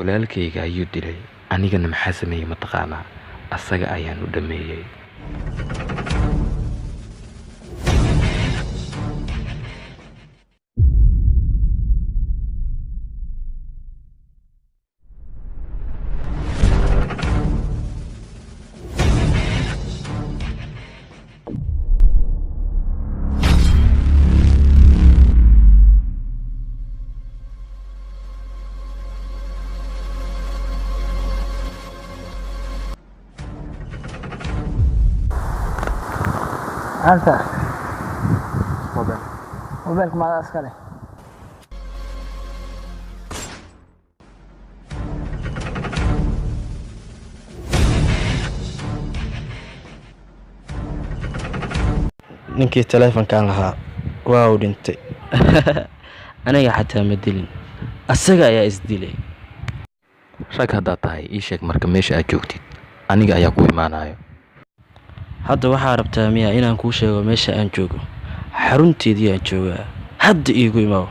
walaalkayga ayuu dilay anigana maxaa sameeyay mataqaanaa asaga ayaan u dhameeyay أنت موبايلك مع العسكري ninkii teleefankan lahaa waa uu dhintay aniga xataa ma dilin asaga ayaa isdilay rag haddaad tahay ii sheeg marka meesha aad joogtid aniga ayaa ku imaanayo hadda waxaa rabtaa miyaa inaan kuu sheego meesha aan joogo xarunteedii aan joogaa hadda iigu imaaw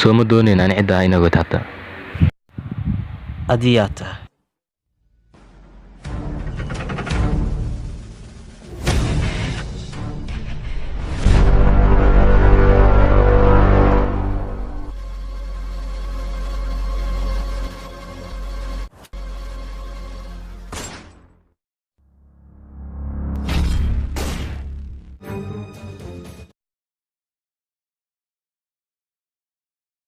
soo ma doonayn aan cidda inagood hadda adiyaa tahay